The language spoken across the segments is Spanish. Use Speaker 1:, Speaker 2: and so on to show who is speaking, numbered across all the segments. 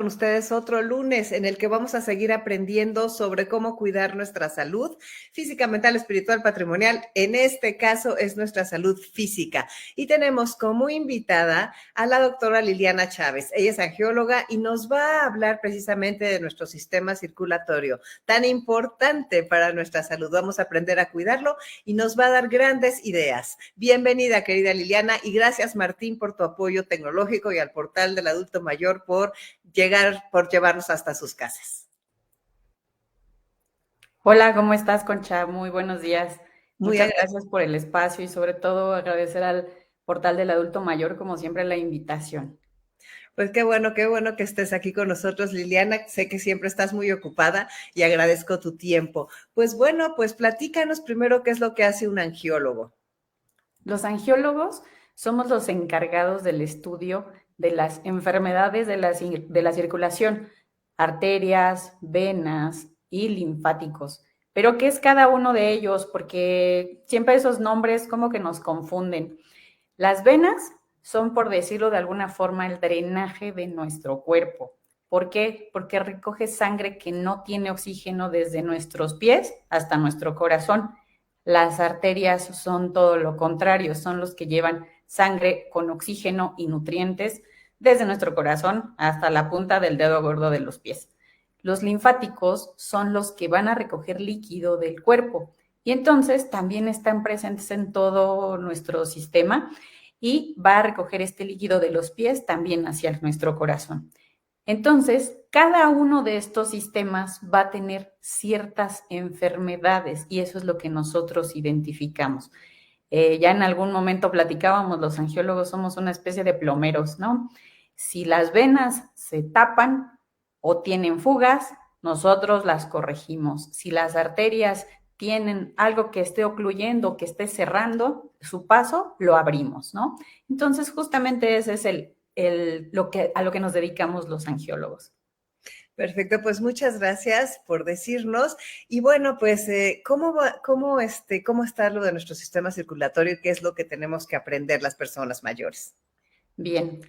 Speaker 1: con ustedes otro lunes en el que vamos a seguir aprendiendo sobre cómo cuidar nuestra salud física, mental, espiritual, patrimonial. En este caso es nuestra salud física. Y tenemos como invitada a la doctora Liliana Chávez. Ella es angióloga y nos va a hablar precisamente de nuestro sistema circulatorio, tan importante para nuestra salud. Vamos a aprender a cuidarlo y nos va a dar grandes ideas. Bienvenida, querida Liliana, y gracias, Martín, por tu apoyo tecnológico y al portal del adulto mayor por llevarnos hasta sus casas.
Speaker 2: Hola, ¿cómo estás, Concha? Muy buenos días.
Speaker 1: Muy
Speaker 2: Muchas
Speaker 1: agradecida.
Speaker 2: gracias por el espacio y sobre todo agradecer al portal del adulto mayor, como siempre, la invitación.
Speaker 1: Pues qué bueno que estés aquí con nosotros, Liliana. Sé que siempre estás muy ocupada y agradezco tu tiempo. Pues bueno, pues platícanos primero qué es lo que hace un angiólogo.
Speaker 2: Los angiólogos somos los encargados del estudio de las enfermedades de la circulación, arterias, venas y linfáticos. Pero, ¿qué es cada uno de ellos? Porque siempre esos nombres como que nos confunden. Las venas son, por decirlo de alguna forma, el drenaje de nuestro cuerpo. ¿Por qué? Porque recoge sangre que no tiene oxígeno desde nuestros pies hasta nuestro corazón. Las arterias son todo lo contrario, son los que llevan sangre con oxígeno y nutrientes desde nuestro corazón hasta la punta del dedo gordo de los pies. Los linfáticos son los que van a recoger líquido del cuerpo y entonces también están presentes en todo nuestro sistema y va a recoger este líquido de los pies también hacia nuestro corazón. Entonces, cada uno de estos sistemas va a tener ciertas enfermedades y eso es lo que nosotros identificamos. Ya en algún momento platicábamos, los angiólogos somos una especie de plomeros, ¿no? Si las venas se tapan o tienen fugas, nosotros las corregimos. Si las arterias tienen algo que esté ocluyendo, que esté cerrando su paso, lo abrimos, ¿no? Entonces, justamente ese es a lo que nos dedicamos los angiólogos.
Speaker 1: Perfecto, pues muchas gracias por decirnos. Y bueno, pues, ¿cómo está lo de nuestro sistema circulatorio? ¿Qué es lo que tenemos que aprender las personas mayores?
Speaker 2: Bien,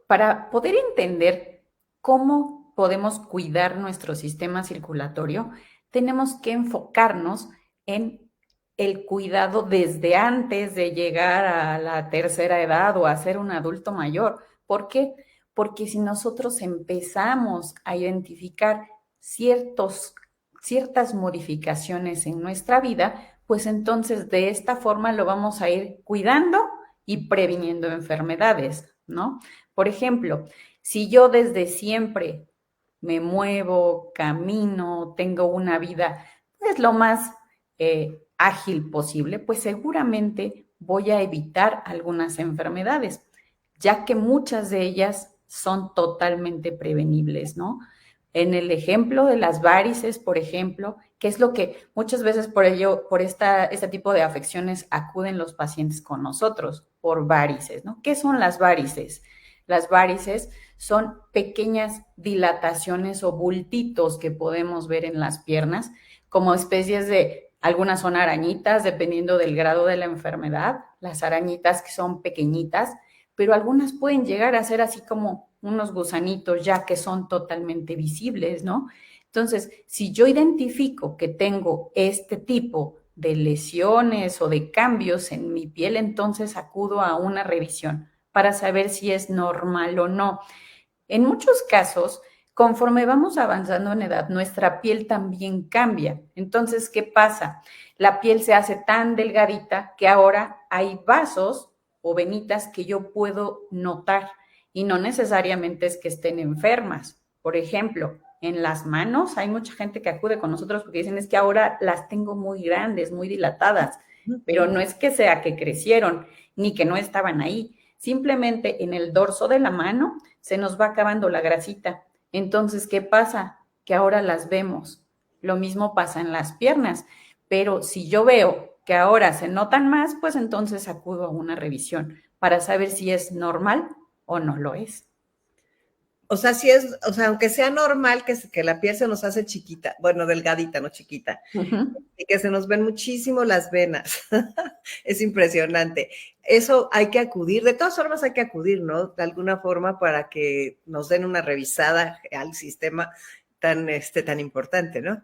Speaker 2: para poder entender cómo podemos cuidar nuestro sistema circulatorio, tenemos que enfocarnos en el cuidado desde antes de llegar a la tercera edad o a ser un adulto mayor. ¿Por qué? Porque si nosotros empezamos a identificar ciertas modificaciones en nuestra vida, pues entonces de esta forma lo vamos a ir cuidando y previniendo enfermedades, ¿no? Por ejemplo, si yo desde siempre me muevo, camino, tengo una vida pues lo más ágil posible, pues seguramente voy a evitar algunas enfermedades, ya que muchas de ellas son totalmente prevenibles, ¿no? En el ejemplo de las varices, por ejemplo, que es lo que muchas veces por este tipo de afecciones acuden los pacientes con nosotros, por varices, ¿no? ¿Qué son las varices? Las varices son pequeñas dilataciones o bultitos que podemos ver en las piernas, como especies de, algunas son arañitas, dependiendo del grado de la enfermedad, las arañitas que son pequeñitas, pero algunas pueden llegar a ser así como unos gusanitos ya que son totalmente visibles, ¿no? Entonces, si yo identifico que tengo este tipo de lesiones o de cambios en mi piel, entonces acudo a una revisión para saber si es normal o no. En muchos casos, conforme vamos avanzando en edad, nuestra piel también cambia. Entonces, ¿qué pasa? La piel se hace tan delgadita que ahora hay vasos o venitas que yo puedo notar y no necesariamente es que estén enfermas. Por ejemplo, en las manos hay mucha gente que acude con nosotros porque dicen es que ahora las tengo muy grandes, muy dilatadas, pero no es que sea que crecieron ni que no estaban ahí. Simplemente en el dorso de la mano se nos va acabando la grasita. Entonces, ¿qué pasa? Que ahora las vemos. Lo mismo pasa en las piernas. Pero si yo veo que ahora se notan más, pues entonces acudo a una revisión para saber si es normal o no lo es.
Speaker 1: O sea, sí es, o sea, aunque sea normal que la piel se nos hace chiquita, bueno, delgadita, no chiquita,
Speaker 2: Uh -huh.
Speaker 1: y que se nos ven muchísimo las venas. Es impresionante. eso hay que acudir, de todas formas hay que acudir, ¿no? De alguna forma para que nos den una revisada al sistema tan importante, ¿no?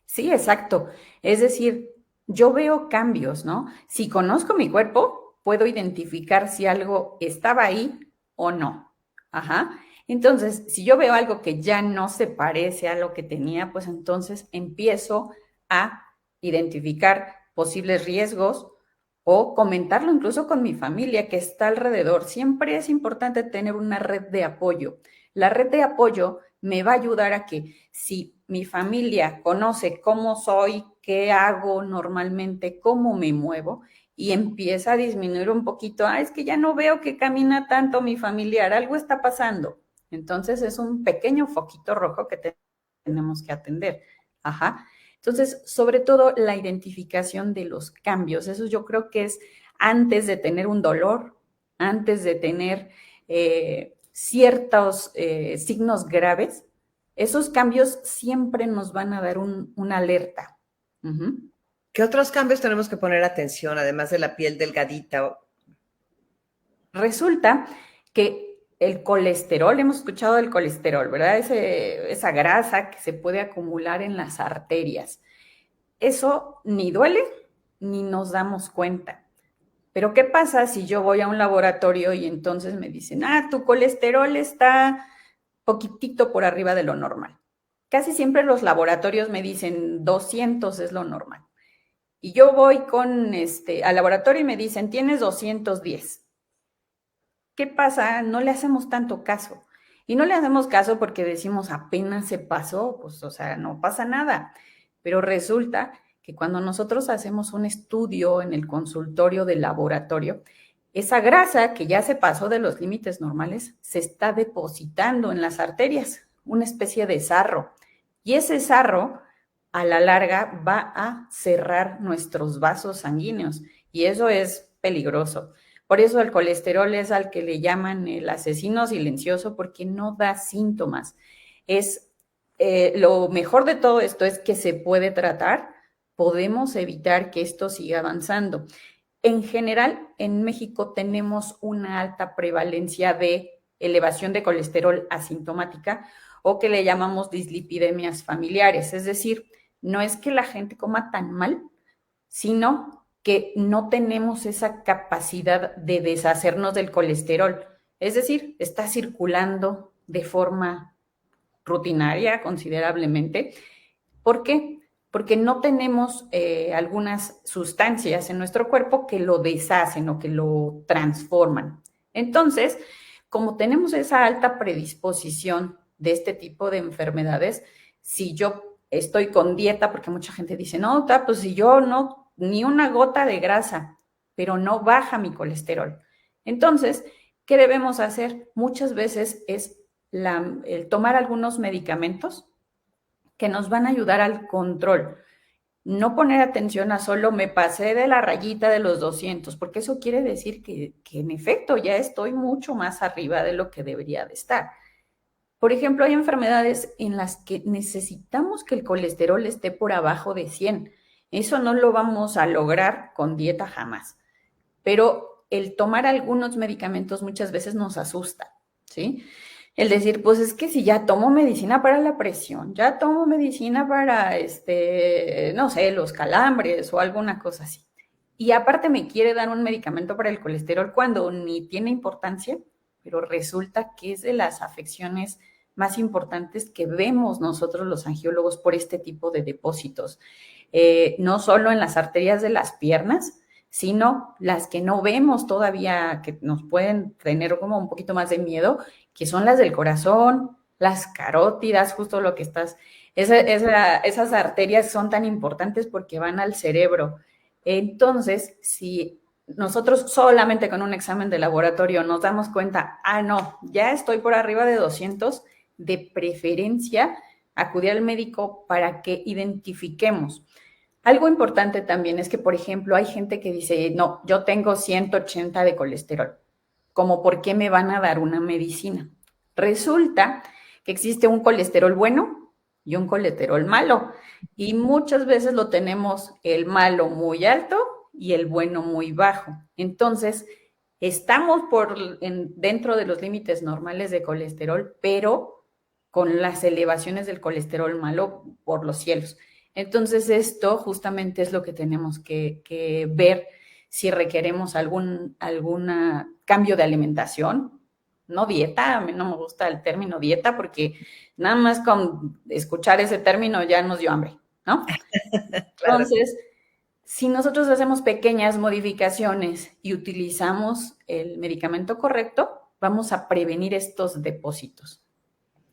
Speaker 2: Sí, exacto. Es decir, yo veo cambios, ¿no? Si conozco mi cuerpo, puedo identificar si algo estaba ahí o no. Ajá. Entonces, si yo veo algo que ya no se parece a lo que tenía, pues entonces empiezo a identificar posibles riesgos o comentarlo incluso con mi familia que está alrededor. Siempre es importante tener una red de apoyo. La red de apoyo me va a ayudar a que si mi familia conoce cómo soy, qué hago normalmente, cómo me muevo, y empieza a disminuir un poquito, es que ya no veo que camina tanto mi familiar, algo está pasando. Entonces es un pequeño foquito rojo que tenemos que atender. Ajá. Entonces, sobre todo la identificación de los cambios, eso yo creo que es antes de tener un dolor, antes de tener ciertos signos graves, esos cambios siempre nos van a dar una alerta.
Speaker 1: ¿Qué otros cambios tenemos que poner atención, además de la piel delgadita?
Speaker 2: Resulta que el colesterol, hemos escuchado del colesterol, ¿verdad? Esa grasa que se puede acumular en las arterias. Eso ni duele ni nos damos cuenta. Pero ¿qué pasa si yo voy a un laboratorio y entonces me dicen, tu colesterol está poquitito por arriba de lo normal? Casi siempre los laboratorios me dicen 200 es lo normal. Y yo voy al laboratorio y me dicen, tienes 210. ¿Qué pasa? No le hacemos tanto caso. Y no le hacemos caso porque decimos, apenas se pasó, pues, o sea, no pasa nada. Pero resulta que cuando nosotros hacemos un estudio en el consultorio del laboratorio, esa grasa que ya se pasó de los límites normales se está depositando en las arterias, una especie de sarro. Y ese sarro, a la larga, va a cerrar nuestros vasos sanguíneos. Y eso es peligroso. Por eso el colesterol es al que le llaman el asesino silencioso, porque no da síntomas. Lo mejor de todo esto es que se puede tratar, podemos evitar que esto siga avanzando. En general, en México tenemos una alta prevalencia de elevación de colesterol asintomática o que le llamamos dislipidemias familiares. Es decir, no es que la gente coma tan mal, sino que no tenemos esa capacidad de deshacernos del colesterol. Es decir, está circulando de forma rutinaria considerablemente. ¿Por qué? Porque no tenemos algunas sustancias en nuestro cuerpo que lo deshacen o que lo transforman. Entonces, como tenemos esa alta predisposición de este tipo de enfermedades, si yo estoy con dieta, porque mucha gente dice, no, pues si yo no, ni una gota de grasa, pero no baja mi colesterol. Entonces, ¿qué debemos hacer? Muchas veces es el tomar algunos medicamentos que nos van a ayudar al control. No poner atención a solo me pasé de la rayita de los 200, porque eso quiere decir que en efecto ya estoy mucho más arriba de lo que debería de estar. Por ejemplo, hay enfermedades en las que necesitamos que el colesterol esté por abajo de 100. Eso no lo vamos a lograr con dieta jamás. Pero el tomar algunos medicamentos muchas veces nos asusta, ¿sí? El decir, pues es que si ya tomo medicina para la presión, ya tomo medicina para, no sé, los calambres o alguna cosa así. Y aparte me quiere dar un medicamento para el colesterol cuando ni tiene importancia, pero resulta que es de las afecciones más importantes que vemos nosotros los angiólogos por este tipo de depósitos. No solo en las arterias de las piernas, sino las que no vemos todavía, que nos pueden tener como un poquito más de miedo, que son las del corazón, las carótidas, justo lo que estás, esas arterias son tan importantes porque van al cerebro. Entonces, si nosotros solamente con un examen de laboratorio nos damos cuenta, no, ya estoy por arriba de 200, de preferencia acudir al médico para que identifiquemos. Algo importante también es que, por ejemplo, hay gente que dice, no, yo tengo 180 de colesterol. ¿Cómo por qué me van a dar una medicina? Resulta que existe un colesterol bueno y un colesterol malo. Y muchas veces lo tenemos el malo muy alto y el bueno muy bajo. Entonces, estamos dentro de los límites normales de colesterol, pero con las elevaciones del colesterol malo por los cielos. Entonces, esto justamente es lo que tenemos que ver si requeremos algún cambio de alimentación, no dieta. A mí no me gusta el término dieta porque nada más con escuchar ese término ya nos dio hambre, ¿no?
Speaker 1: Claro.
Speaker 2: Entonces, si nosotros hacemos pequeñas modificaciones y utilizamos el medicamento correcto, vamos a prevenir estos depósitos.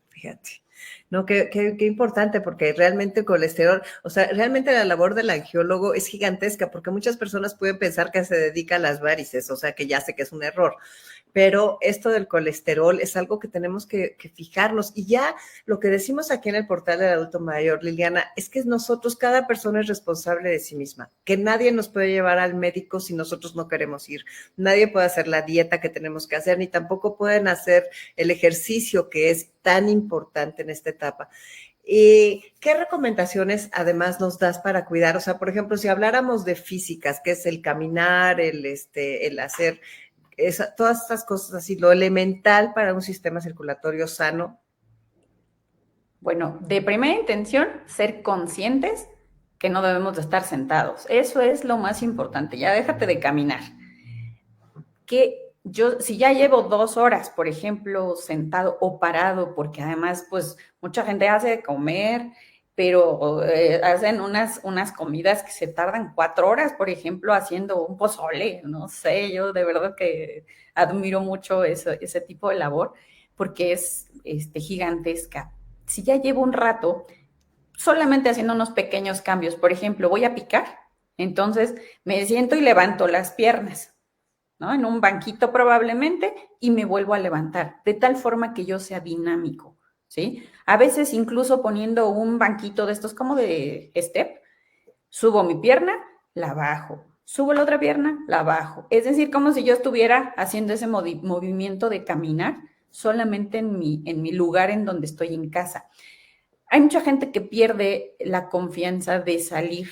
Speaker 1: Fíjate. No, qué importante, porque realmente el colesterol, o sea, realmente la labor del angiólogo es gigantesca, porque muchas personas pueden pensar que se dedica a las varices, o sea, que ya sé que es un error, pero esto del colesterol es algo que tenemos que fijarnos. Y ya lo que decimos aquí en el portal del adulto mayor, Liliana, es que nosotros, cada persona es responsable de sí misma, que nadie nos puede llevar al médico si nosotros no queremos ir, nadie puede hacer la dieta que tenemos que hacer, ni tampoco pueden hacer el ejercicio que es tan importante en esta etapa. ¿Y qué recomendaciones además nos das para cuidar? O sea, por ejemplo, si habláramos de físicas, que es el caminar, el hacer todas estas cosas así, lo elemental para un sistema circulatorio sano.
Speaker 2: Bueno, de primera intención, ser conscientes que no debemos de estar sentados. Eso es lo más importante. Ya déjate de caminar. Que yo, si ya llevo 2 horas, por ejemplo, sentado o parado, porque además, pues, mucha gente hace de comer, pero hacen unas comidas que se tardan 4 horas, por ejemplo, haciendo un pozole, no sé, yo de verdad que admiro mucho ese tipo de labor, porque es gigantesca. Si ya llevo un rato solamente haciendo unos pequeños cambios, por ejemplo, voy a picar, entonces me siento y levanto las piernas, ¿no? En un banquito probablemente, y me vuelvo a levantar, de tal forma que yo sea dinámico, ¿sí? A veces incluso poniendo un banquito de estos como de step, subo mi pierna, la bajo, subo la otra pierna, la bajo. Es decir, como si yo estuviera haciendo ese movimiento de caminar solamente en mi lugar en donde estoy en casa. Hay mucha gente que pierde la confianza de salir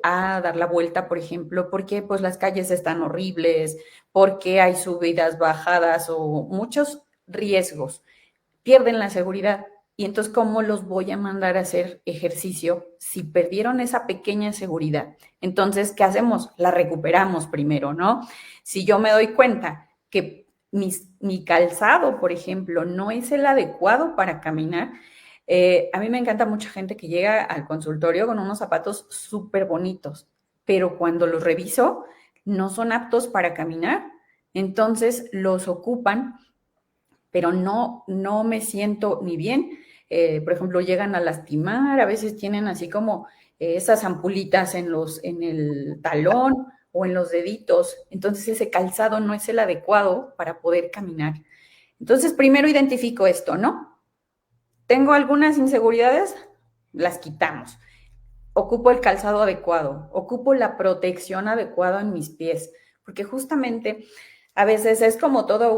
Speaker 2: a dar la vuelta, por ejemplo, porque pues las calles están horribles, porque hay subidas, bajadas o muchos riesgos. Pierden la seguridad. Y entonces, ¿cómo los voy a mandar a hacer ejercicio si perdieron esa pequeña seguridad? Entonces, ¿qué hacemos? La recuperamos primero, ¿no? Si yo me doy cuenta que mi calzado, por ejemplo, no es el adecuado para caminar, a mí me encanta mucha gente que llega al consultorio con unos zapatos súper bonitos, pero cuando los reviso no son aptos para caminar, entonces los ocupan, pero no me siento ni bien. Por ejemplo, llegan a lastimar, a veces tienen así como esas ampulitas en el talón o en los deditos, entonces ese calzado no es el adecuado para poder caminar. Entonces, primero identifico esto, ¿no? Tengo algunas inseguridades, las quitamos. Ocupo el calzado adecuado, ocupo la protección adecuada en mis pies, porque justamente a veces es como todo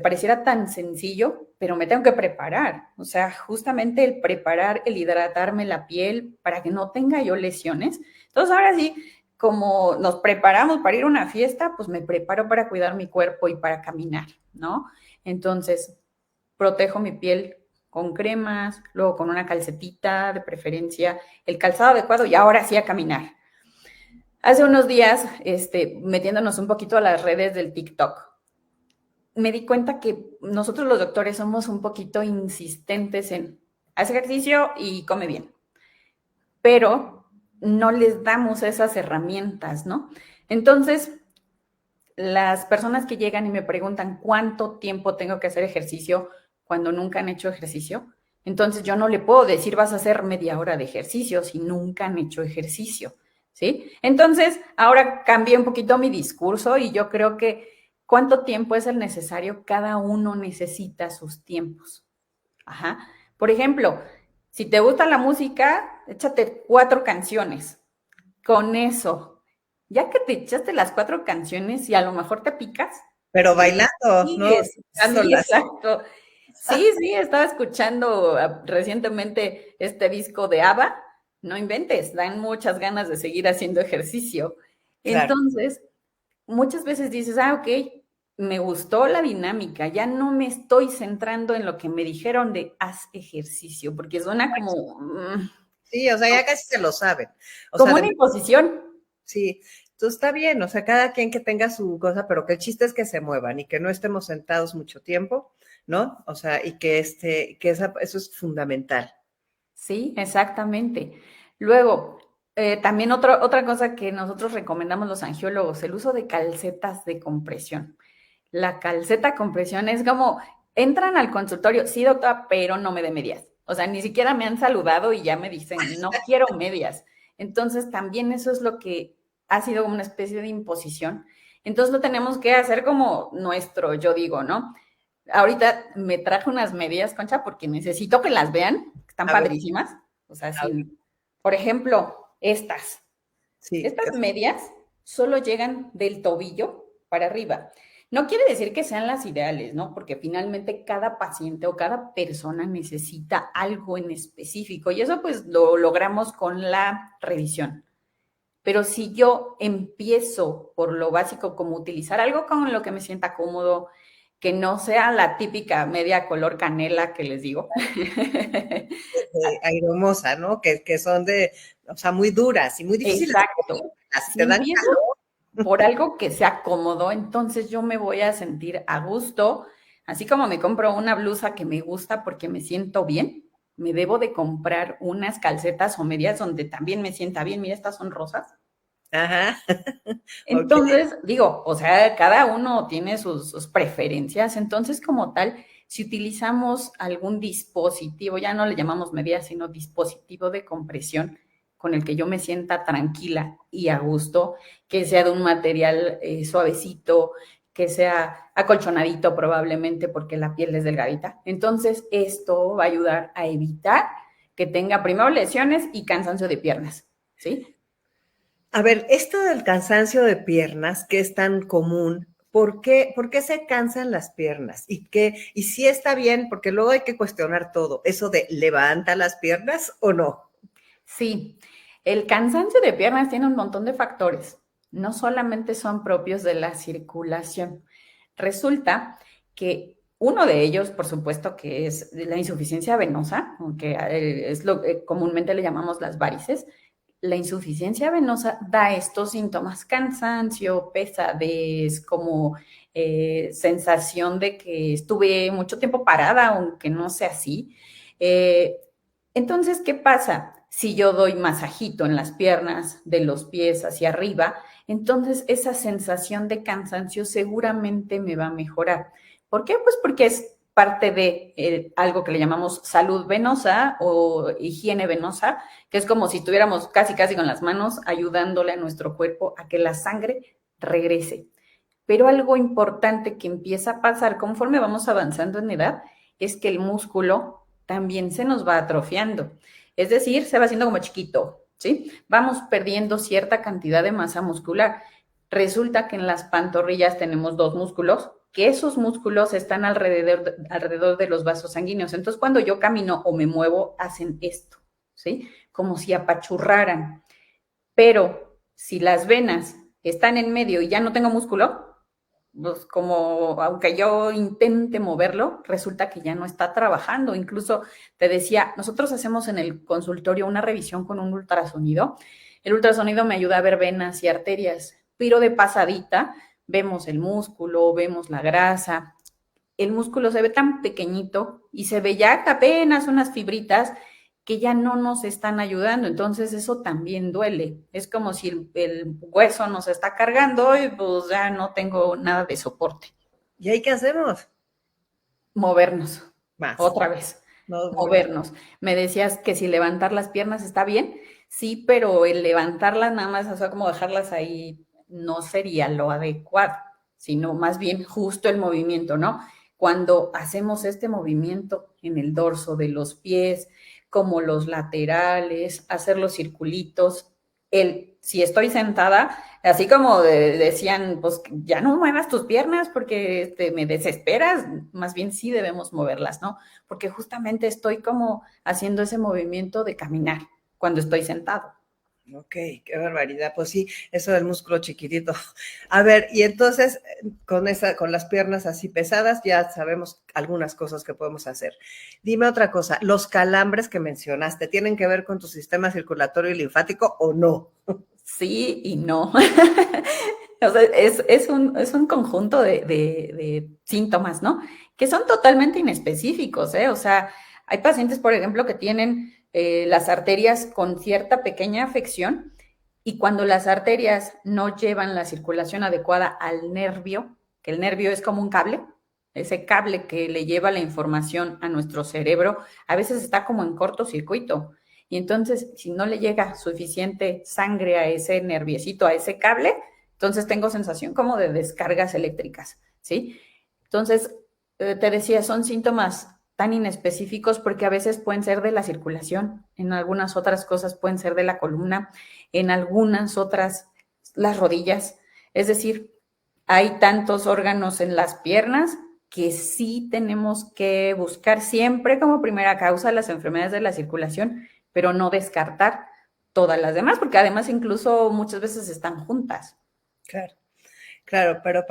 Speaker 2: pareciera tan sencillo, pero me tengo que preparar. O sea, justamente el preparar, el hidratarme la piel para que no tenga yo lesiones. Entonces, ahora sí, como nos preparamos para ir a una fiesta, pues me preparo para cuidar mi cuerpo y para caminar, ¿no? Entonces, protejo mi piel con cremas, luego con una calcetita de preferencia, el calzado adecuado y ahora sí a caminar. Hace unos días, metiéndonos un poquito a las redes del TikTok, me di cuenta que nosotros los doctores somos un poquito insistentes en hacer ejercicio y come bien, pero no les damos esas herramientas, ¿no? Entonces, las personas que llegan y me preguntan cuánto tiempo tengo que hacer ejercicio cuando nunca han hecho ejercicio, entonces yo no le puedo decir vas a hacer media hora de ejercicio si nunca han hecho ejercicio, ¿sí? Entonces, ahora cambié un poquito mi discurso y yo creo que cuánto tiempo es el necesario, cada uno necesita sus tiempos. Ajá. Por ejemplo, si te gusta la música, échate 4 canciones. Con eso, ya que te echaste las 4 canciones y a lo mejor te picas.
Speaker 1: Pero bailando, ¿no?
Speaker 2: Sí, exacto. Sí, estaba escuchando recientemente este disco de ABBA. No inventes, dan muchas ganas de seguir haciendo ejercicio.
Speaker 1: Claro.
Speaker 2: Entonces, muchas veces dices, ok, me gustó la dinámica, ya no me estoy centrando en lo que me dijeron de haz ejercicio, porque suena
Speaker 1: Sí, o sea, ya casi se lo saben. O sea,
Speaker 2: como una imposición.
Speaker 1: sí, entonces está bien, o sea, cada quien que tenga su cosa, pero que el chiste es que se muevan y que no estemos sentados mucho tiempo, ¿no? O sea, y que eso es fundamental.
Speaker 2: Sí, exactamente. Luego, también otra cosa que nosotros recomendamos los angiólogos, el uso de calcetas de compresión. La calceta compresión es como, entran al consultorio, sí, doctora, pero no me dé medias. O sea, ni siquiera me han saludado y ya me dicen, no quiero medias. Entonces, también eso es lo que ha sido como una especie de imposición. Entonces, lo tenemos que hacer como nuestro, yo digo, ¿no? Ahorita me traje unas medias, Concha, porque necesito que las vean, están
Speaker 1: A ver,
Speaker 2: padrísimas. O sea,
Speaker 1: a ver,
Speaker 2: sin, por ejemplo, estas.
Speaker 1: sí,
Speaker 2: Estas medias solo llegan del tobillo para arriba. No quiere decir que sean las ideales, ¿no? Porque finalmente cada paciente o cada persona necesita algo en específico y eso pues lo logramos con la revisión. Pero si yo empiezo por lo básico, como utilizar algo con lo que me sienta cómodo, que no sea la típica media color canela que les digo.
Speaker 1: aeromosa, ¿no? Que son o sea, muy duras y muy difíciles de
Speaker 2: Exacto.
Speaker 1: ponerlas, si
Speaker 2: Si
Speaker 1: te dan
Speaker 2: empiezo
Speaker 1: calor.
Speaker 2: por algo que sea cómodo, entonces yo me voy a sentir a gusto, así como me compro una blusa que me gusta porque me siento bien, me debo de comprar unas calcetas o medias donde también me sienta bien. Mira, estas son rosas.
Speaker 1: Ajá, ok.
Speaker 2: Entonces, digo, o sea, cada uno tiene sus preferencias. Entonces, como tal, si utilizamos algún dispositivo, ya no le llamamos medida, sino dispositivo de compresión, con el que yo me sienta tranquila y a gusto, que sea de un material suavecito, que sea acolchonadito probablemente porque la piel es delgadita. Entonces, esto va a ayudar a evitar que tenga primero lesiones y cansancio de piernas, ¿sí?
Speaker 1: A ver, esto del cansancio de piernas, que es tan común, por qué se cansan las piernas? Y si está bien, porque luego hay que cuestionar todo, eso de levanta las piernas o no.
Speaker 2: Sí, el cansancio de piernas tiene un montón de factores. No solamente son propios de la circulación. Resulta que uno de ellos, por supuesto, que es la insuficiencia venosa, aunque es lo que comúnmente le llamamos las varices. La insuficiencia venosa da estos síntomas: cansancio, pesadez, como sensación de que estuve mucho tiempo parada, aunque no sea así. Eh, entonces, ¿qué pasa? Si yo doy masajito en las piernas, de los pies hacia arriba, entonces esa sensación de cansancio seguramente me va a mejorar. ¿Por qué? Pues porque es parte de algo que le llamamos salud venosa o higiene venosa, que es como si estuviéramos casi casi con las manos ayudándole a nuestro cuerpo a que la sangre regrese. Pero algo importante que empieza a pasar conforme vamos avanzando en edad es que el músculo también se nos va atrofiando. Es decir, se va haciendo como chiquito, ¿sí? Vamos perdiendo cierta cantidad de masa muscular. Resulta que en las pantorrillas tenemos dos músculos, que esos músculos están alrededor de los vasos sanguíneos. Entonces, cuando yo camino o me muevo, hacen esto, ¿sí? Como si apachurraran. Pero si las venas están en medio y ya no tengo músculo, pues como aunque yo intente moverlo, resulta que ya no está trabajando. Incluso te decía, nosotros hacemos en el consultorio una revisión con un ultrasonido. El ultrasonido me ayuda a ver venas y arterias, pero de pasadita vemos el músculo, vemos la grasa. El músculo se ve tan pequeñito y se ve ya apenas unas fibritas que ya no nos están ayudando. Entonces eso también duele. Es como si el hueso nos está cargando y pues ya no tengo nada de soporte.
Speaker 1: ¿Y ahí qué hacemos?
Speaker 2: Movernos,
Speaker 1: Más.
Speaker 2: otra vez,
Speaker 1: No, bueno,
Speaker 2: movernos. Me decías que si levantar las piernas está bien, sí, pero el levantarlas nada más, o sea, como dejarlas ahí, no sería lo adecuado, sino más bien justo el movimiento, ¿no? Cuando hacemos este movimiento en el dorso de los pies, como los laterales, hacer los circulitos, si estoy sentada, así como decían, pues ya no muevas tus piernas porque me desesperas, más bien sí debemos moverlas, ¿no? Porque justamente estoy como haciendo ese movimiento de caminar cuando estoy sentado.
Speaker 1: Ok, qué barbaridad. Pues sí, eso del músculo chiquitito. A ver, y entonces con las piernas así pesadas ya sabemos algunas cosas que podemos hacer. Dime otra cosa, los calambres que mencionaste, ¿tienen que ver con tu sistema circulatorio y linfático o no?
Speaker 2: Sí y no. O sea, es un conjunto de síntomas, ¿no? Que son totalmente inespecíficos, ¿eh? O sea, hay pacientes, por ejemplo, que tienen las arterias con cierta pequeña afección y cuando las arterias no llevan la circulación adecuada al nervio, que el nervio es como un cable, ese cable que le lleva la información a nuestro cerebro, a veces está como en cortocircuito. Y entonces, si no le llega suficiente sangre a ese nerviecito, a ese cable, entonces tengo sensación como de descargas eléctricas, ¿sí? Entonces, te decía, son síntomas tan inespecíficos porque a veces pueden ser de la circulación, en algunas otras cosas pueden ser de la columna, en algunas otras las rodillas. Es decir, hay tantos órganos en las piernas que sí tenemos que buscar siempre como primera causa las enfermedades de la circulación, pero no descartar todas las demás, porque además incluso muchas veces están juntas.
Speaker 1: Claro. Claro, pero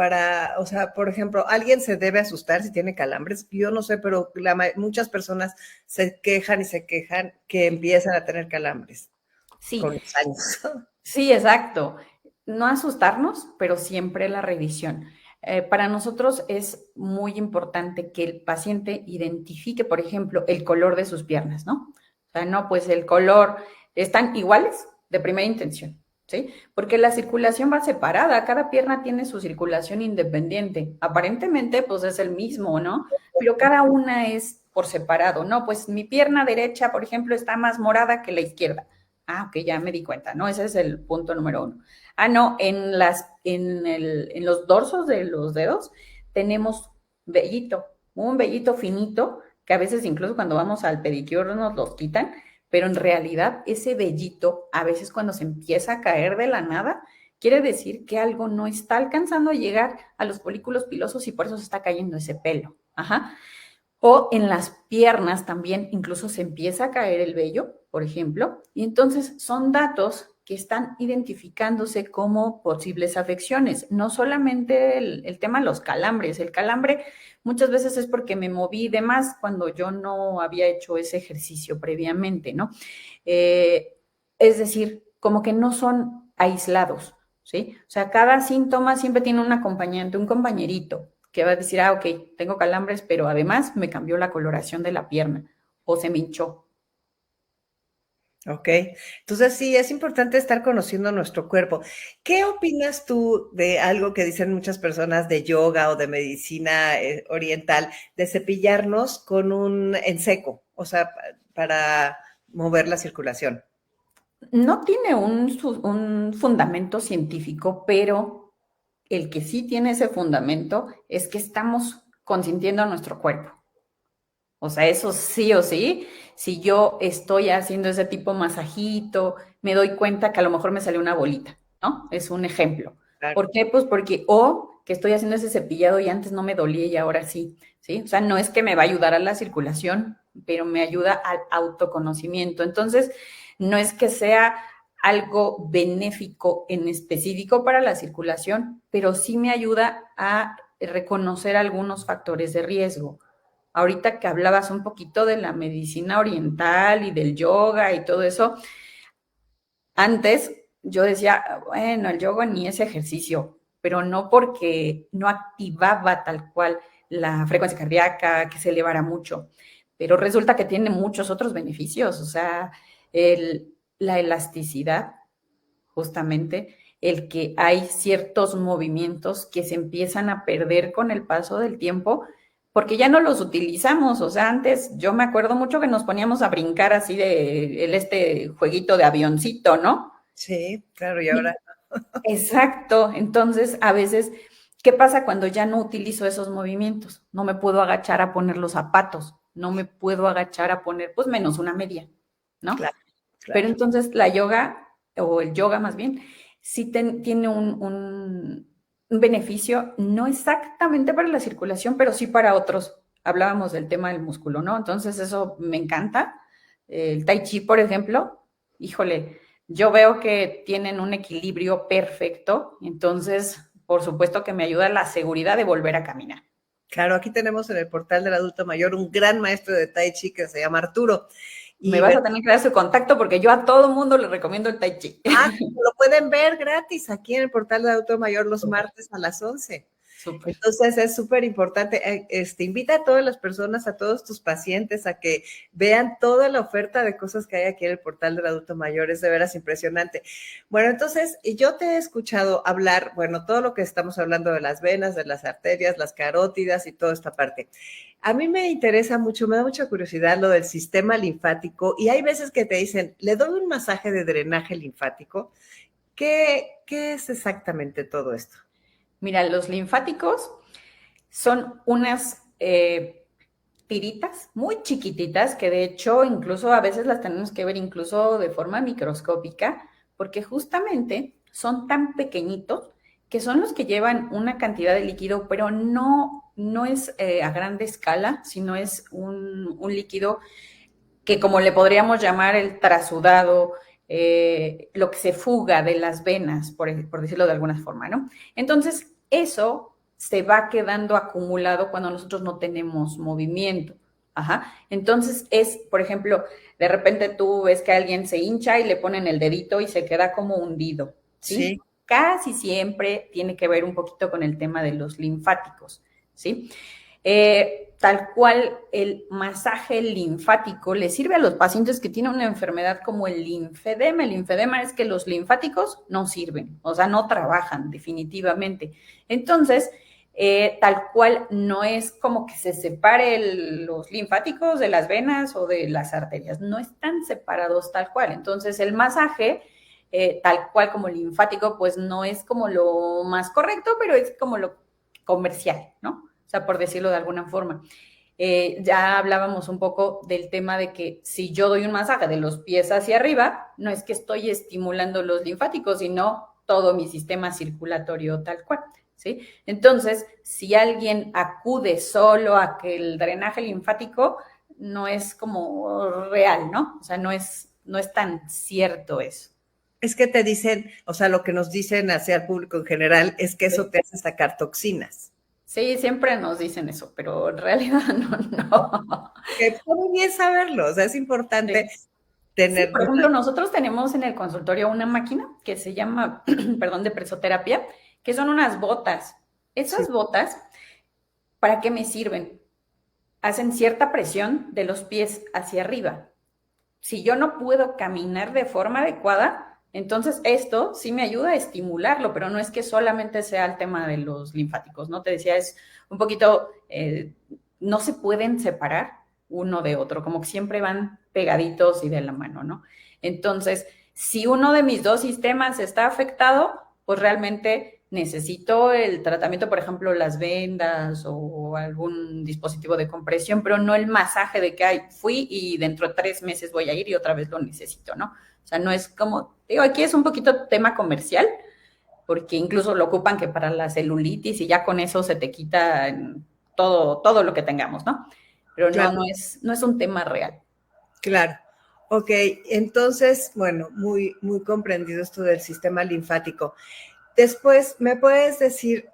Speaker 1: o sea, por ejemplo, alguien se debe asustar si tiene calambres. Yo no sé, pero muchas personas se quejan y se quejan que empiezan a tener calambres
Speaker 2: Sí,
Speaker 1: con los años.
Speaker 2: sí, exacto. No asustarnos, pero siempre la revisión. Para nosotros es muy importante que el paciente identifique, por ejemplo, el color de sus piernas, ¿no? O sea, no, pues el color están iguales de primera intención, ¿sí? Porque la circulación va separada, cada pierna tiene su circulación independiente. Aparentemente, pues es el mismo, ¿no? Pero cada una es por separado, ¿no? Pues mi pierna derecha, por ejemplo, está más morada que la izquierda. Ah, ok, ya me di cuenta, ¿no? Ese es el punto número uno. Ah, no, en los dorsos de los dedos tenemos vellito, un vellito finito, que a veces incluso cuando vamos al pedicure nos los quitan, pero en realidad ese vellito, a veces cuando se empieza a caer de la nada, quiere decir que algo no está alcanzando a llegar a los folículos pilosos y por eso se está cayendo ese pelo. Ajá. O en las piernas también incluso se empieza a caer el vello, por ejemplo, y entonces son datos que están identificándose como posibles afecciones. No solamente el tema de los calambres, el calambre muchas veces es porque me moví de más cuando yo no había hecho ese ejercicio previamente, ¿no? Es decir, como que no son aislados, ¿sí? O sea, cada síntoma siempre tiene un acompañante, un compañerito que va a decir, ah, ok, tengo calambres, pero además me cambió la coloración de la pierna o se me hinchó.
Speaker 1: Ok, entonces sí, es importante estar conociendo nuestro cuerpo. ¿Qué opinas tú de algo que dicen muchas personas de yoga o de medicina oriental, de cepillarnos con en seco, o sea, para mover la circulación?
Speaker 2: No tiene un fundamento científico, pero el que sí tiene ese fundamento es que estamos consintiendo a nuestro cuerpo. O sea, eso sí o sí, si yo estoy haciendo ese tipo masajito, me doy cuenta que a lo mejor me sale una bolita, ¿no? Es un ejemplo.
Speaker 1: Claro.
Speaker 2: ¿Por qué? Pues porque, o que estoy haciendo ese cepillado y antes no me dolía y ahora sí, ¿sí? O sea, no es que me va a ayudar a la circulación, pero me ayuda al autoconocimiento. Entonces, no es que sea algo benéfico en específico para la circulación, pero sí me ayuda a reconocer algunos factores de riesgo. Ahorita que hablabas un poquito de la medicina oriental y del yoga y todo eso, antes yo decía, bueno, el yoga ni es ejercicio, pero no porque no activaba tal cual la frecuencia cardíaca, que se elevara mucho, pero resulta que tiene muchos otros beneficios, o sea, la elasticidad, justamente, el que hay ciertos movimientos que se empiezan a perder con el paso del tiempo porque ya no los utilizamos. O sea, antes yo me acuerdo mucho que nos poníamos a brincar así de este jueguito de avioncito, ¿no?
Speaker 1: Sí, claro, y ahora,
Speaker 2: Exacto. Entonces, a veces, ¿qué pasa cuando ya no utilizo esos movimientos? No me puedo agachar a poner los zapatos, no me puedo agachar a poner, pues menos una media, ¿no?
Speaker 1: claro,
Speaker 2: Pero
Speaker 1: claro.
Speaker 2: entonces la yoga, o el yoga más bien, sí tiene un beneficio, no exactamente para la circulación, pero sí para otros. Hablábamos del tema del músculo, ¿no? Entonces eso me encanta. El tai chi, por ejemplo, híjole, yo veo que tienen un equilibrio perfecto, entonces, por supuesto que me ayuda la seguridad de volver a caminar.
Speaker 1: Claro, aquí tenemos en el portal del adulto mayor un gran maestro de Tai Chi que se llama Arturo.
Speaker 2: Me
Speaker 1: Y
Speaker 2: vas a tener que dar su contacto porque yo a todo mundo le recomiendo el Tai Chi.
Speaker 1: lo pueden ver gratis aquí en el portal del adulto mayor los martes a las 11.
Speaker 2: Súper.
Speaker 1: Entonces es súper importante, invita a todas las personas, a todos tus pacientes a que vean toda la oferta de cosas que hay aquí en el portal del adulto mayor, es de veras impresionante. Bueno, entonces yo te he escuchado hablar, bueno, todo lo que estamos hablando de las venas, de las arterias, las carótidas y toda esta parte. A mí me interesa mucho, me da mucha curiosidad lo del sistema linfático y hay veces que te dicen, le doy un masaje de drenaje linfático. ¿Qué es exactamente todo esto?
Speaker 2: Mira, los linfáticos son unas tiritas muy chiquititas que de hecho incluso a veces las tenemos que ver incluso de forma microscópica porque justamente son tan pequeñitos que son los que llevan una cantidad de líquido, pero no es a grande escala, sino es un líquido que como le podríamos llamar el trasudado, lo que se fuga de las venas, por decirlo de alguna forma, ¿no? Entonces, eso se va quedando acumulado cuando nosotros no tenemos movimiento. Ajá. Entonces es, por ejemplo, de repente tú ves que alguien se hincha y le ponen el dedito y se queda como hundido, ¿sí?
Speaker 1: Sí.
Speaker 2: Casi siempre tiene que ver un poquito con el tema de los linfáticos, ¿sí? Tal cual el masaje linfático le sirve a los pacientes que tienen una enfermedad como el linfedema. El linfedema es que los linfáticos no sirven, o sea, no trabajan definitivamente. Entonces, tal cual no es como que se separe los linfáticos de las venas o de las arterias, no están separados tal cual. Entonces, el masaje, tal cual como linfático, pues no es como lo más correcto, pero es como lo comercial, ¿no? O sea, por decirlo de alguna forma. Ya hablábamos un poco del tema de que si yo doy un masaje de los pies hacia arriba, no es que estoy estimulando los linfáticos, sino todo mi sistema circulatorio tal cual, ¿sí? Entonces, si alguien acude solo a que el drenaje linfático, no es como real, ¿no? O sea, no es tan cierto eso.
Speaker 1: Es que te dicen, o sea, lo que nos dicen hacia el público en general es que eso te hace sacar toxinas.
Speaker 2: Sí, siempre nos dicen eso, pero en realidad no.
Speaker 1: Que está muy bien saberlo, o sea, es importante
Speaker 2: Sí. Sí,
Speaker 1: tener.
Speaker 2: por ejemplo, nosotros tenemos en el consultorio una máquina que se llama, perdón, de presoterapia, que son unas botas.
Speaker 1: Sí.
Speaker 2: Esas botas, ¿para qué me sirven? Hacen cierta presión de los pies hacia arriba. Si yo no puedo caminar de forma adecuada, entonces esto sí me ayuda a estimularlo, pero no es que solamente sea el tema de los linfáticos, ¿no? Te decía, es un poquito, no se pueden separar uno de otro, como que siempre van pegaditos y de la mano, ¿no? Entonces, si uno de mis dos sistemas está afectado, pues realmente necesito el tratamiento, por ejemplo, las vendas o algún dispositivo de compresión, pero no el masaje de que ay, fui y dentro de 3 meses voy a ir y otra vez lo necesito, ¿no? O sea, no es como, digo, aquí es un poquito tema comercial, porque incluso lo ocupan que para la celulitis y ya con eso se te quita todo lo que tengamos, ¿no? Pero
Speaker 1: Claro,
Speaker 2: no es un tema real.
Speaker 1: claro. Ok, entonces, bueno, muy comprendido esto del sistema linfático. Después, ¿me puedes decir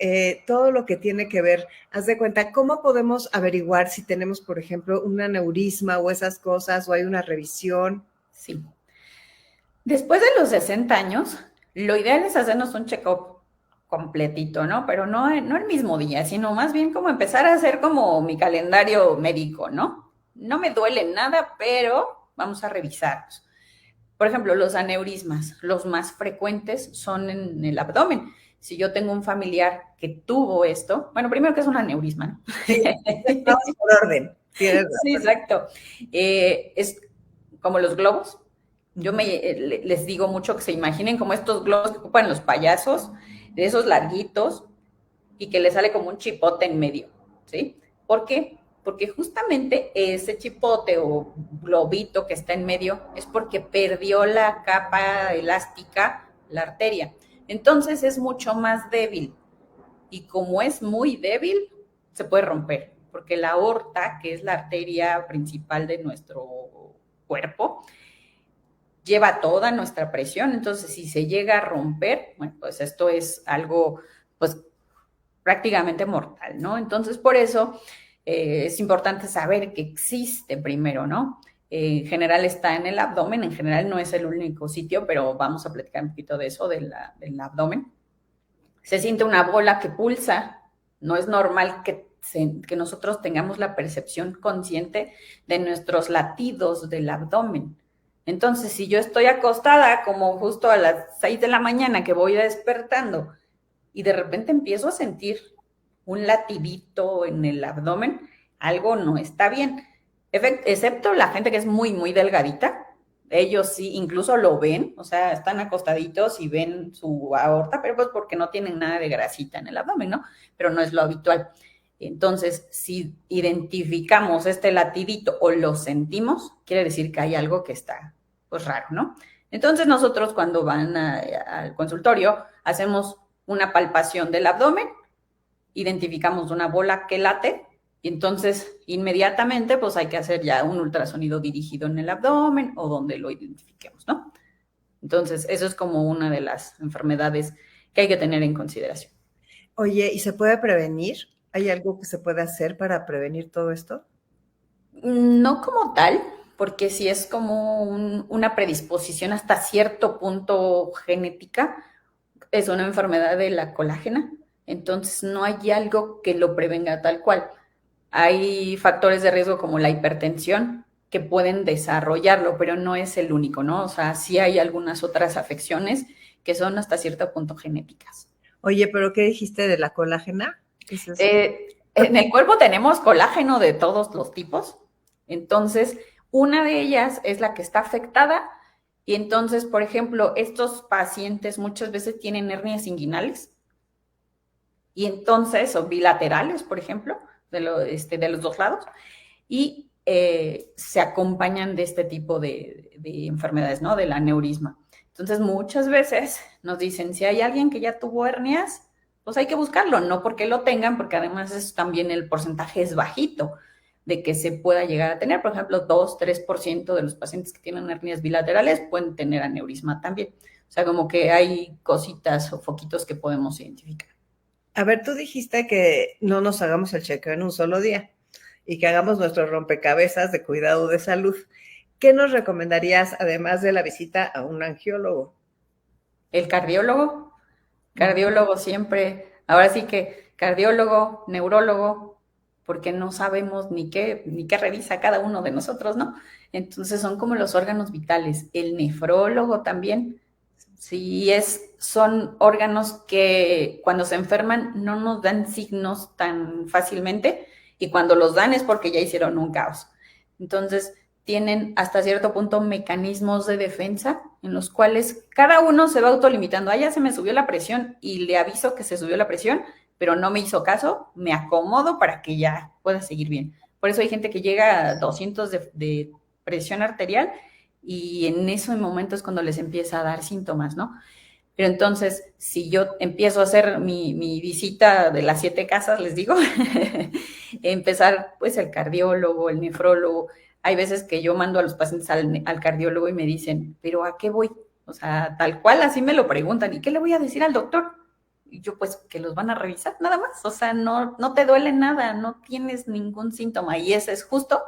Speaker 1: todo lo que tiene que ver? Haz de cuenta, ¿cómo podemos averiguar si tenemos, por ejemplo, un aneurisma o esas cosas, o hay una revisión?
Speaker 2: Sí. Después de los 60 años, lo ideal es hacernos un check-up completito, ¿no? Pero no el mismo día, sino más bien como empezar a hacer como mi calendario médico, ¿no? No me duele nada, pero vamos a revisarlos. Por ejemplo, los aneurismas, los más frecuentes son en el abdomen. Si yo tengo un familiar que tuvo esto, bueno, primero que es un aneurisma, ¿no?
Speaker 1: Sí, vamos por orden. Tienes
Speaker 2: Sí,
Speaker 1: razón.
Speaker 2: exacto. Es como los globos. Yo les digo mucho que se imaginen como estos globos que ocupan los payasos, de esos larguitos, y que le sale como un chipote en medio, ¿sí? ¿Por qué? Porque justamente ese chipote o globito que está en medio es porque perdió la capa elástica, la arteria. Entonces es mucho más débil. Y como es muy débil, se puede romper, porque la aorta, que es la arteria principal de nuestro cuerpo, lleva toda nuestra presión. Entonces, si se llega a romper, bueno, pues esto es algo, pues, prácticamente mortal, ¿no? Entonces, por eso es importante saber que existe primero, ¿no? En general está en el abdomen, en general no es el único sitio, pero vamos a platicar un poquito de eso, del abdomen. Se siente una bola que pulsa, no es normal que nosotros tengamos la percepción consciente de nuestros latidos del abdomen. Entonces, si yo estoy acostada como justo a las 6 de la mañana que voy despertando y de repente empiezo a sentir un latidito en el abdomen, algo no está bien. Excepto la gente que es muy, muy delgadita, ellos sí, incluso lo ven, o sea, están acostaditos y ven su aorta, pero pues porque no tienen nada de grasita en el abdomen, ¿no? Pero no es lo habitual. Entonces, si identificamos este latidito o lo sentimos, quiere decir que hay algo que está, pues, raro, ¿no? Entonces, nosotros cuando van al consultorio, hacemos una palpación del abdomen, identificamos una bola que late y entonces inmediatamente pues hay que hacer ya un ultrasonido dirigido en el abdomen o donde lo identifiquemos, ¿no? Entonces, eso es como una de las enfermedades que hay que tener en consideración.
Speaker 1: Oye, ¿y se puede prevenir? ¿Hay algo que se puede hacer para prevenir todo esto?
Speaker 2: No como tal, porque si es como una predisposición hasta cierto punto genética, es una enfermedad de la colágena, entonces no hay algo que lo prevenga tal cual. Hay factores de riesgo como la hipertensión que pueden desarrollarlo, pero no es el único, ¿no? O sea, sí hay algunas otras afecciones que son hasta cierto punto genéticas.
Speaker 1: Oye, ¿pero qué dijiste de la colágena? ¿Qué es eso?
Speaker 2: En el cuerpo tenemos colágeno de todos los tipos, entonces una de ellas es la que está afectada y entonces, por ejemplo, estos pacientes muchas veces tienen hernias inguinales y entonces, o bilaterales, por ejemplo, de los dos lados, y se acompañan de este tipo de enfermedades, ¿no? Del aneurisma. Entonces, muchas veces nos dicen, si hay alguien que ya tuvo hernias, pues hay que buscarlo, no porque lo tengan, porque además es, también el porcentaje es bajito de que se pueda llegar a tener. Por ejemplo, 2-3% de los pacientes que tienen hernias bilaterales pueden tener aneurisma también. O sea, como que hay cositas o foquitos que podemos identificar.
Speaker 1: A ver, tú dijiste que no nos hagamos el chequeo en un solo día y que hagamos nuestro rompecabezas de cuidado de salud. ¿Qué nos recomendarías además de la visita a un angiólogo?
Speaker 2: El cardiólogo siempre, ahora sí que cardiólogo, neurólogo, porque no sabemos ni qué revisa cada uno de nosotros, ¿no? Entonces son como los órganos vitales. El nefrólogo también, sí son órganos que cuando se enferman no nos dan signos tan fácilmente y cuando los dan es porque ya hicieron un caos. Entonces, tienen hasta cierto punto mecanismos de defensa en los cuales cada uno se va autolimitando. Ah, ya se me subió la presión y le aviso que se subió la presión, pero no me hizo caso, me acomodo para que ya pueda seguir bien. Por eso hay gente que llega a 200 de presión arterial y en ese momento es cuando les empieza a dar síntomas, ¿no? Pero entonces, si yo empiezo a hacer mi visita de las 7 casas, les digo, empezar pues el cardiólogo, el nefrólogo. Hay veces que yo mando a los pacientes al cardiólogo y me dicen, ¿pero a qué voy? O sea, tal cual así me lo preguntan. ¿Y qué le voy a decir al doctor? Y yo, pues, que los van a revisar, nada más. O sea, no te duele nada, no tienes ningún síntoma. Y ese es justo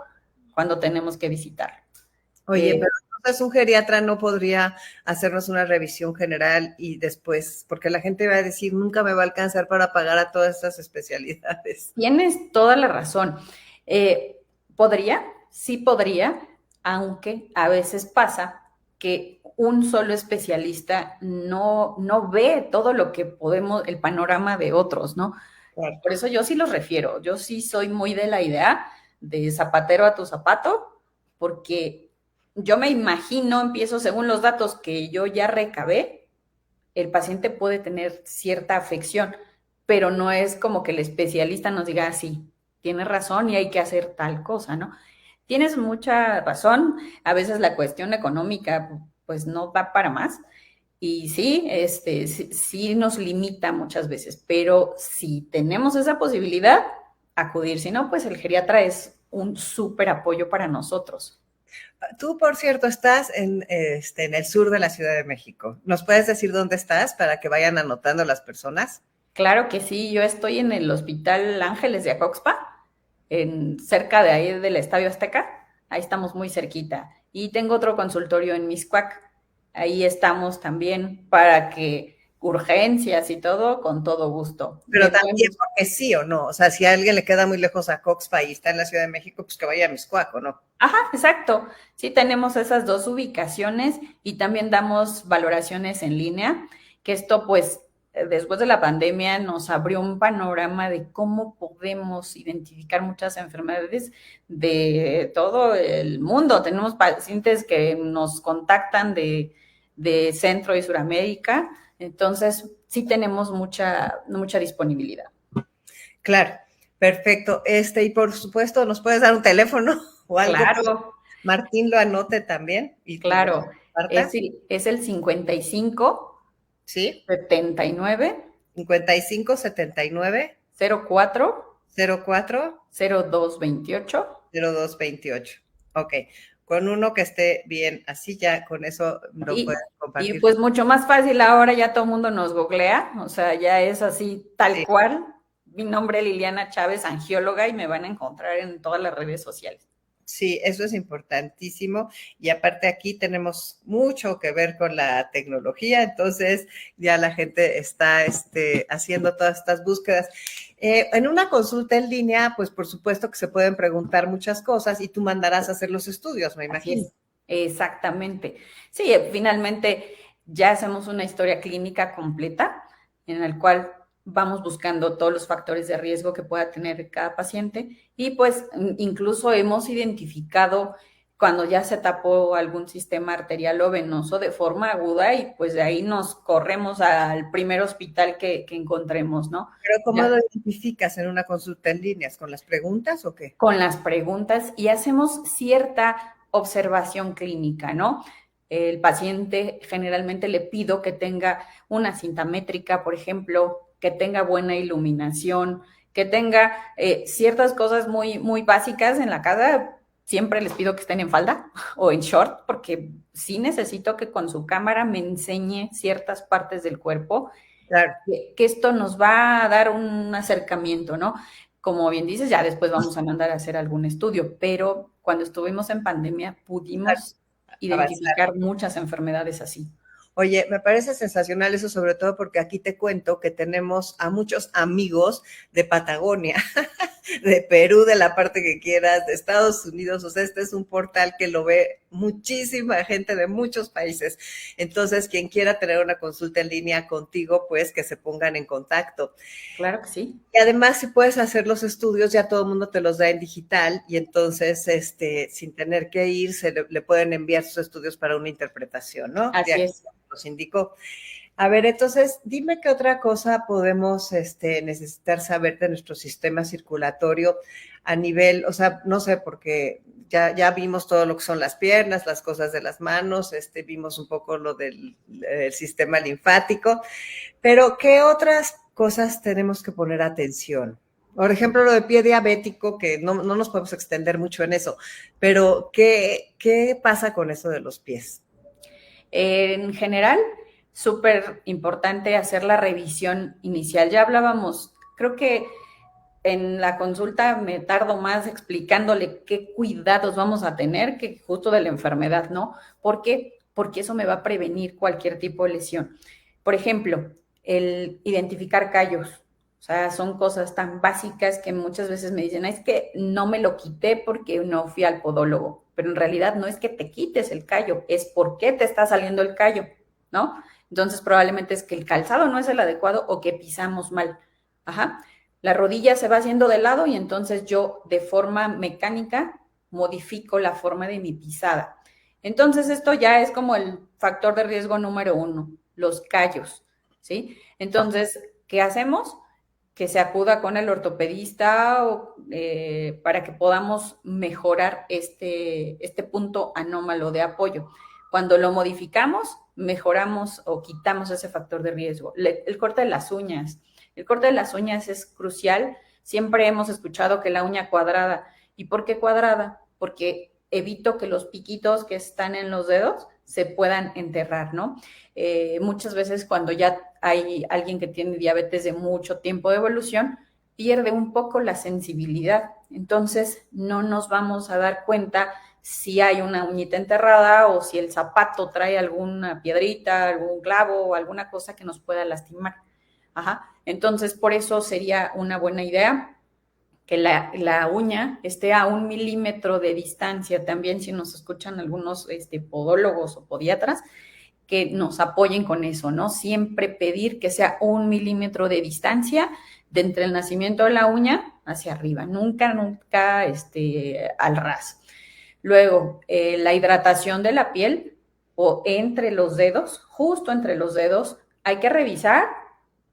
Speaker 2: cuando tenemos que visitar.
Speaker 1: Oye, pero entonces un geriatra no podría hacernos una revisión general y después, porque la gente va a decir, nunca me va a alcanzar para pagar a todas estas especialidades.
Speaker 2: Tienes toda la razón. Sí podría, aunque a veces pasa que un solo especialista no ve todo lo que podemos, el panorama de otros, ¿no? Claro. Por eso yo sí los refiero. Yo sí soy muy de la idea de zapatero a tu zapato, porque yo me imagino, empiezo según los datos que yo ya recabé, el paciente puede tener cierta afección, pero no es como que el especialista nos diga, sí, tienes razón y hay que hacer tal cosa, ¿no? Tienes mucha razón, a veces la cuestión económica pues no da para más y sí, sí nos limita muchas veces, pero si tenemos esa posibilidad, acudir, si no, pues el geriatra es un súper apoyo para nosotros.
Speaker 1: Tú, por cierto, estás en el sur de la Ciudad de México. ¿Nos puedes decir dónde estás para que vayan anotando las personas?
Speaker 2: Claro que sí, yo estoy en el Hospital Ángeles de Acoxpa, cerca de ahí del Estadio Azteca, ahí estamos muy cerquita. Y tengo otro consultorio en Miscuac, ahí estamos también para que urgencias y todo, con todo gusto.
Speaker 1: Pero
Speaker 2: Me
Speaker 1: también
Speaker 2: pueden...
Speaker 1: porque sí o no. O sea, si a alguien le queda muy lejos a Coxpa y está en la Ciudad de México, pues que vaya a Miscuaco, ¿no?
Speaker 2: Ajá, exacto. Sí, tenemos esas dos ubicaciones y también damos valoraciones en línea, que esto pues después de la pandemia nos abrió un panorama de cómo podemos identificar muchas enfermedades de todo el mundo. Tenemos pacientes que nos contactan de Centro y Suramérica, entonces sí tenemos mucha disponibilidad.
Speaker 1: Claro, perfecto. Y por supuesto, ¿nos puedes dar un teléfono o algo para
Speaker 2: Claro,
Speaker 1: que Martín lo anote también y lo
Speaker 2: claro. Es,
Speaker 1: comparta?
Speaker 2: es el 55
Speaker 1: Sí,
Speaker 2: 79
Speaker 1: 55 79
Speaker 2: 04
Speaker 1: 04
Speaker 2: 0228.
Speaker 1: 0228. Ok, con uno que esté bien, así ya con eso lo puedes
Speaker 2: Y
Speaker 1: compartir.
Speaker 2: pues mucho más fácil ahora, ya todo el mundo nos googlea, o sea, ya es así tal
Speaker 1: Sí.
Speaker 2: cual. Mi nombre es Liliana Chávez, angióloga, y me van a encontrar en todas las redes sociales.
Speaker 1: Sí, eso es importantísimo. Y aparte aquí tenemos mucho que ver con la tecnología, entonces ya la gente está haciendo todas estas búsquedas. En una consulta en línea, pues por supuesto que se pueden preguntar muchas cosas y tú mandarás a hacer los estudios, me
Speaker 2: Así
Speaker 1: imagino.
Speaker 2: es, exactamente. Sí, finalmente ya hacemos una historia clínica completa en la cual vamos buscando todos los factores de riesgo que pueda tener cada paciente y pues incluso hemos identificado cuando ya se tapó algún sistema arterial o venoso de forma aguda y pues de ahí nos corremos al primer hospital que encontremos, ¿no?
Speaker 1: Pero ¿cómo
Speaker 2: Ya
Speaker 1: lo identificas en una consulta en línea? ¿Con las preguntas o qué?
Speaker 2: con las preguntas y hacemos cierta observación clínica, ¿no? El paciente generalmente le pido que tenga una cinta métrica, por ejemplo, que tenga buena iluminación, que tenga ciertas cosas muy básicas en la casa. Siempre les pido que estén en falda o en short, porque sí necesito que con su cámara me enseñe ciertas partes del cuerpo
Speaker 1: Claro.
Speaker 2: que esto nos va a dar un acercamiento, ¿no? Como bien dices, ya después vamos a mandar a hacer algún estudio, pero cuando estuvimos en pandemia pudimos
Speaker 1: Avanzar.
Speaker 2: identificar muchas enfermedades así.
Speaker 1: Oye, me parece sensacional eso, sobre todo porque aquí te cuento que tenemos a muchos amigos de Patagonia, de Perú, de la parte que quieras, de Estados Unidos. O sea, este es un portal que lo ve muchísima gente de muchos países. Entonces, quien quiera tener una consulta en línea contigo, pues que se pongan en contacto.
Speaker 2: Claro que sí.
Speaker 1: Y además, si puedes hacer los estudios, ya todo el mundo te los da en digital y entonces, sin tener que ir, le pueden enviar sus estudios para una interpretación, ¿no? De
Speaker 2: Así
Speaker 1: aquí
Speaker 2: es.
Speaker 1: nos indicó. A ver, entonces, dime qué otra cosa podemos necesitar saber de nuestro sistema circulatorio a nivel, o sea, no sé, porque ya vimos todo lo que son las piernas, las cosas de las manos, vimos un poco lo del sistema linfático, pero ¿qué otras cosas tenemos que poner atención? Por ejemplo, lo de pie diabético, que no nos podemos extender mucho en eso, pero ¿qué pasa con eso de los pies?
Speaker 2: En general, súper importante hacer la revisión inicial. Ya hablábamos, creo que en la consulta me tardo más explicándole qué cuidados vamos a tener que justo de la enfermedad, ¿no? ¿Por qué? Porque eso me va a prevenir cualquier tipo de lesión. Por ejemplo, el identificar callos. O sea, son cosas tan básicas que muchas veces me dicen, es que no me lo quité porque no fui al podólogo, pero en realidad no es que te quites el callo, es por qué te está saliendo el callo, ¿no? Entonces probablemente es que el calzado no es el adecuado o que pisamos mal. Ajá. La rodilla se va haciendo de lado y entonces yo de forma mecánica modifico la forma de mi pisada. Entonces esto ya es como el factor de riesgo número uno, los callos, ¿sí? Entonces, ¿qué hacemos? Que se acuda con el ortopedista para que podamos mejorar este punto anómalo de apoyo. Cuando lo modificamos, mejoramos o quitamos ese factor de riesgo. El corte de las uñas. El corte de las uñas es crucial. Siempre hemos escuchado que la uña cuadrada. ¿Y por qué cuadrada? Porque evito que los piquitos que están en los dedos se puedan enterrar, ¿no? Muchas veces cuando ya hay alguien que tiene diabetes de mucho tiempo de evolución, pierde un poco la sensibilidad. Entonces, no nos vamos a dar cuenta si hay una uñita enterrada o si el zapato trae alguna piedrita, algún clavo o alguna cosa que nos pueda lastimar. Ajá. Entonces, por eso sería una buena idea que la uña esté a 1 milímetro de distancia. También si nos escuchan algunos podólogos o podiatras, que nos apoyen con eso, ¿no? Siempre pedir que sea 1 milímetro de distancia de entre el nacimiento de la uña hacia arriba, nunca al ras. Luego, la hidratación de la piel o entre los dedos, justo entre los dedos, hay que revisar,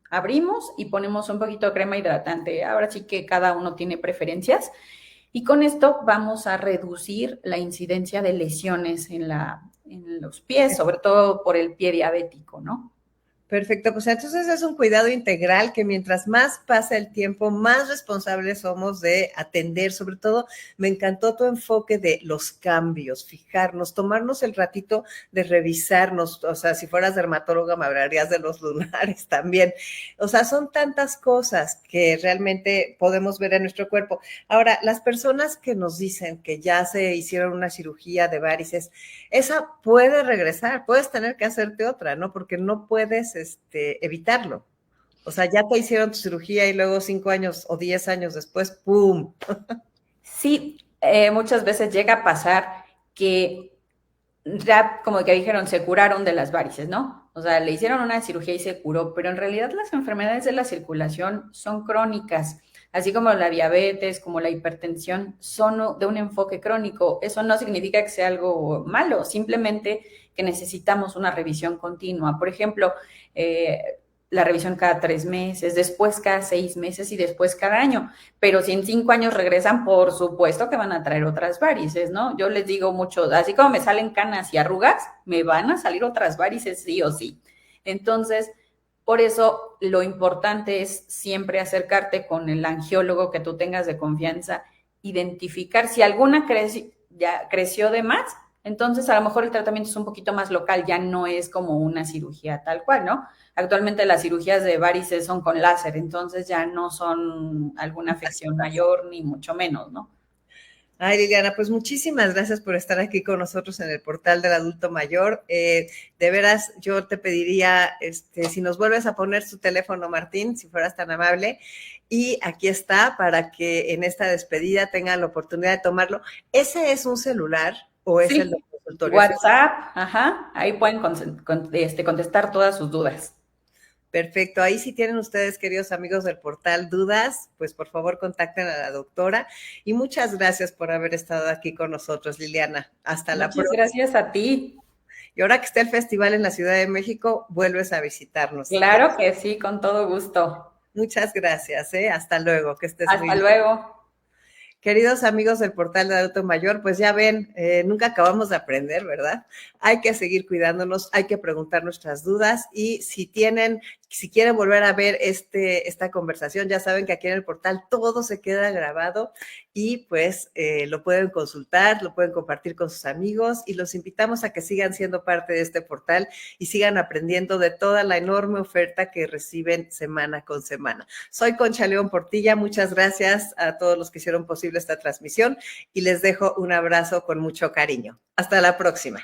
Speaker 2: abrimos y ponemos un poquito de crema hidratante. Ahora sí que cada uno tiene preferencias. Y con esto vamos a reducir la incidencia de lesiones en los pies, sobre todo por el pie diabético, ¿no?
Speaker 1: Perfecto, pues entonces es un cuidado integral que mientras más pasa el tiempo, más responsables somos de atender. Sobre todo, me encantó tu enfoque de los cambios, fijarnos, tomarnos el ratito de revisarnos. O sea, si fueras dermatóloga me hablarías de los lunares también. O sea, son tantas cosas que realmente podemos ver en nuestro cuerpo. Ahora, las personas que nos dicen que ya se hicieron una cirugía de varices, esa puede regresar, puedes tener que hacerte otra, ¿no? Porque no puedes evitarlo. O sea, ya te hicieron tu cirugía y luego 5 años o 10 años después, ¡pum!
Speaker 2: Sí, muchas veces llega a pasar que ya, como que dijeron, se curaron de las varices, ¿no? O sea, le hicieron una cirugía y se curó, pero en realidad las enfermedades de la circulación son crónicas, así como la diabetes, como la hipertensión, son de un enfoque crónico. Eso no significa que sea algo malo, simplemente que necesitamos una revisión continua. Por ejemplo, la revisión cada 3 meses, después cada 6 meses y después cada año. Pero si en 5 años regresan, por supuesto que van a traer otras varices, ¿no? Yo les digo mucho, así como me salen canas y arrugas, me van a salir otras varices sí o sí. Entonces, por eso lo importante es siempre acercarte con el angiólogo que tú tengas de confianza, identificar si alguna ya creció de más, entonces a lo mejor el tratamiento es un poquito más local, ya no es como una cirugía tal cual, ¿no? Actualmente las cirugías de varices son con láser, entonces ya no son alguna afección mayor ni mucho menos, ¿no?
Speaker 1: Ay, Liliana, pues muchísimas gracias por estar aquí con nosotros en el portal del adulto mayor. De veras, yo te pediría, si nos vuelves a poner su teléfono, Martín, si fueras tan amable, y aquí está para que en esta despedida tengan la oportunidad de tomarlo. ¿Ese es un celular o es el del consultorio?
Speaker 2: WhatsApp, ajá, ahí pueden contestar todas sus dudas.
Speaker 1: Perfecto. Ahí si tienen ustedes, queridos amigos del portal, dudas, pues por favor contacten a la doctora. Y muchas gracias por haber estado aquí con nosotros, Liliana. Hasta la próxima.
Speaker 2: Muchas gracias a ti.
Speaker 1: Y ahora que está el festival en la Ciudad de México, vuelves a visitarnos.
Speaker 2: Claro que sí, con todo gusto.
Speaker 1: Muchas gracias. Hasta luego. Que estés muy bien.
Speaker 2: Hasta luego.
Speaker 1: Queridos amigos del portal de Adulto Mayor, pues ya ven, nunca acabamos de aprender, ¿verdad? Hay que seguir cuidándonos, hay que preguntar nuestras dudas y si quieren volver a ver esta conversación, ya saben que aquí en el portal todo se queda grabado y pues lo pueden consultar, lo pueden compartir con sus amigos y los invitamos a que sigan siendo parte de este portal y sigan aprendiendo de toda la enorme oferta que reciben semana con semana. Soy Concha León Portilla, muchas gracias a todos los que hicieron posible esta transmisión y les dejo un abrazo con mucho cariño. Hasta la próxima.